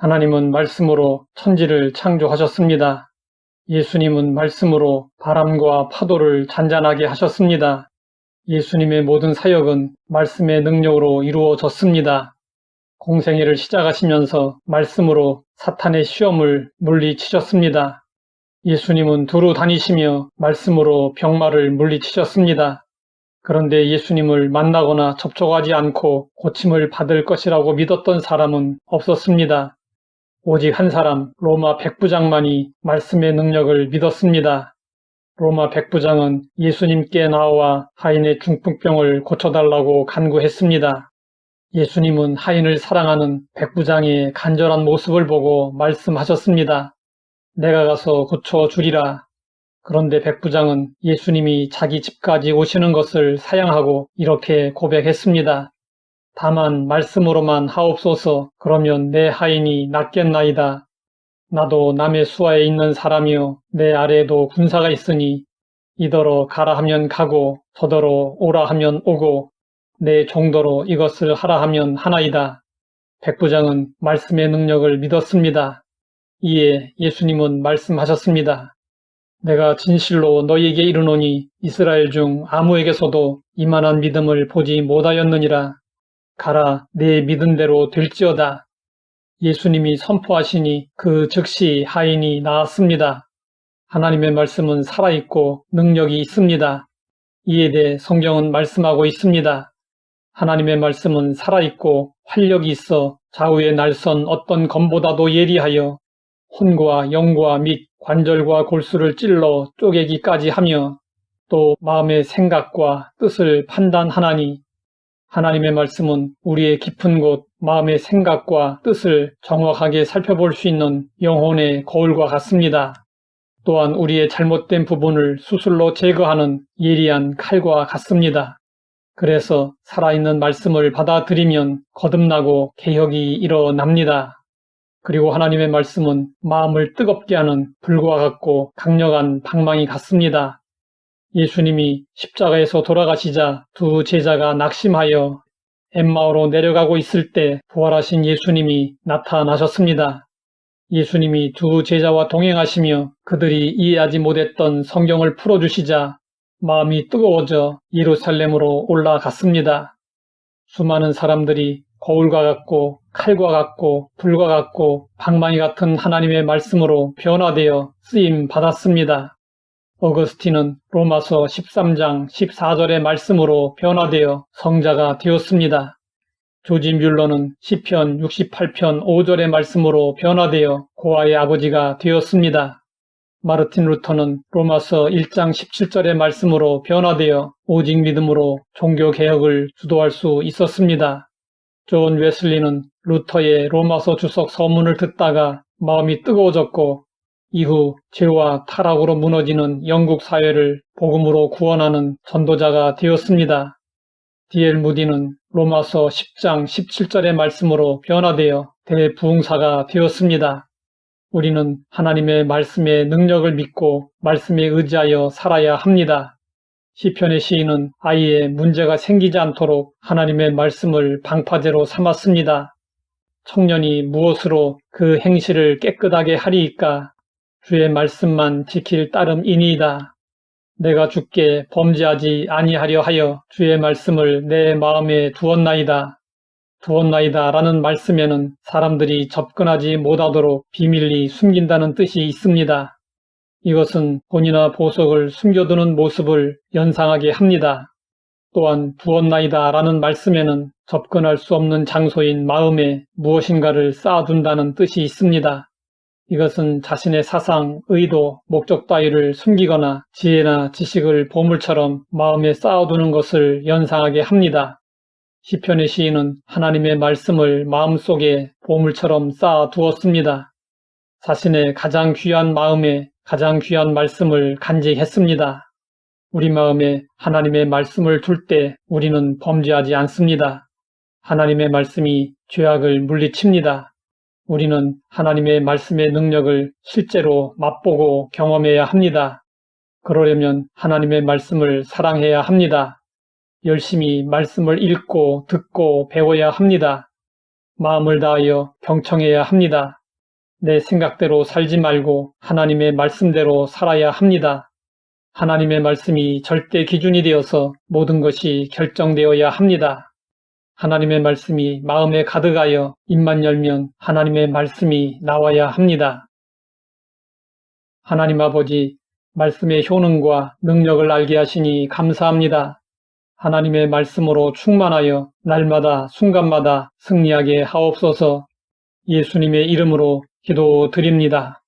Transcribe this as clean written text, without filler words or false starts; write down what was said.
하나님은 말씀으로 천지를 창조하셨습니다. 예수님은 말씀으로 바람과 파도를 잔잔하게 하셨습니다. 예수님의 모든 사역은 말씀의 능력으로 이루어졌습니다. 공생애를 시작하시면서 말씀으로 사탄의 시험을 물리치셨습니다. 예수님은 두루 다니시며 말씀으로 병마를 물리치셨습니다. 그런데 예수님을 만나거나 접촉하지 않고 고침을 받을 것이라고 믿었던 사람은 없었습니다. 오직 한 사람, 로마 백부장만이 말씀의 능력을 믿었습니다. 로마 백부장은 예수님께 나와 하인의 중풍병을 고쳐달라고 간구했습니다. 예수님은 하인을 사랑하는 백부장의 간절한 모습을 보고 말씀하셨습니다. 내가 가서 고쳐주리라. 그런데 백부장은 예수님이 자기 집까지 오시는 것을 사양하고 이렇게 고백했습니다. 다만 말씀으로만 하옵소서. 그러면 내 하인이 낫겠나이다. 나도 남의 수하에 있는 사람이요 내 아래에도 군사가 있으니 이더러 가라 하면 가고 저더러 오라 하면 오고 내 종도로 이것을 하라 하면 하나이다. 백부장은 말씀의 능력을 믿었습니다. 이에 예수님은 말씀하셨습니다. 내가 진실로 너희에게 이르노니 이스라엘 중 아무에게서도 이만한 믿음을 보지 못하였느니라. 가라, 내 믿은 대로 될지어다. 예수님이 선포하시니 그 즉시 하인이 나았습니다. 하나님의 말씀은 살아있고 능력이 있습니다. 이에 대해 성경은 말씀하고 있습니다. 하나님의 말씀은 살아있고 활력이 있어 좌우의 날선 어떤 검보다도 예리하여 혼과 영과 및 관절과 골수를 찔러 쪼개기까지 하며 또 마음의 생각과 뜻을 판단하나니 하나님의 말씀은 우리의 깊은 곳 마음의 생각과 뜻을 정확하게 살펴볼 수 있는 영혼의 거울과 같습니다. 또한 우리의 잘못된 부분을 수술로 제거하는 예리한 칼과 같습니다. 그래서 살아있는 말씀을 받아들이면 거듭나고 개혁이 일어납니다. 그리고 하나님의 말씀은 마음을 뜨겁게 하는 불과 같고 강력한 방망이 같습니다. 예수님이 십자가에서 돌아가시자 두 제자가 낙심하여 엠마오로 내려가고 있을 때 부활하신 예수님이 나타나셨습니다. 예수님이 두 제자와 동행하시며 그들이 이해하지 못했던 성경을 풀어주시자 마음이 뜨거워져 예루살렘으로 올라갔습니다. 수많은 사람들이 거울과 같고 칼과 같고 불과 같고 방망이 같은 하나님의 말씀으로 변화되어 쓰임 받았습니다. 어거스틴은 로마서 13장 14절의 말씀으로 변화되어 성자가 되었습니다. 조지 뮬러는 시편 68편 5절의 말씀으로 변화되어 고아의 아버지가 되었습니다. 마르틴 루터는 로마서 1장 17절의 말씀으로 변화되어 오직 믿음으로 종교개혁을 주도할 수 있었습니다. 존 웨슬리는 루터의 로마서 주석 서문을 듣다가 마음이 뜨거워졌고 이후 죄와 타락으로 무너지는 영국 사회를 복음으로 구원하는 전도자가 되었습니다. D.L. 무디는 로마서 10장 17절의 말씀으로 변화되어 대부흥사가 되었습니다. 우리는 하나님의 말씀의 능력을 믿고 말씀에 의지하여 살아야 합니다. 시편의 시인은 아이에 문제가 생기지 않도록 하나님의 말씀을 방파제로 삼았습니다. 청년이 무엇으로 그 행실을 깨끗하게 하리이까? 주의 말씀만 지킬 따름이니이다. 내가 주께 범죄하지 아니하려 하여 주의 말씀을 내 마음에 두었나이다. 라는 말씀에는 사람들이 접근하지 못하도록 비밀리 숨긴다는 뜻이 있습니다. 이것은 본이나 보석을 숨겨두는 모습을 연상하게 합니다. 또한 두었나이다 라는 말씀에는 접근할 수 없는 장소인 마음에 무엇인가를 쌓아둔다는 뜻이 있습니다. 이것은 자신의 사상, 의도, 목적 따위를 숨기거나 지혜나 지식을 보물처럼 마음에 쌓아두는 것을 연상하게 합니다. 시편의 시인은 하나님의 말씀을 마음속에 보물처럼 쌓아두었습니다. 자신의 가장 귀한 마음에 가장 귀한 말씀을 간직했습니다. 우리 마음에 하나님의 말씀을 둘 때 우리는 범죄하지 않습니다. 하나님의 말씀이 죄악을 물리칩니다. 우리는 하나님의 말씀의 능력을 실제로 맛보고 경험해야 합니다. 그러려면 하나님의 말씀을 사랑해야 합니다. 열심히 말씀을 읽고 듣고 배워야 합니다. 마음을 다하여 경청해야 합니다. 내 생각대로 살지 말고 하나님의 말씀대로 살아야 합니다. 하나님의 말씀이 절대 기준이 되어서 모든 것이 결정되어야 합니다. 하나님의 말씀이 마음에 가득하여 입만 열면 하나님의 말씀이 나와야 합니다. 하나님 아버지, 말씀의 효능과 능력을 알게 하시니 감사합니다. 하나님의 말씀으로 충만하여 날마다 순간마다 승리하게 하옵소서. 예수님의 이름으로 기도드립니다.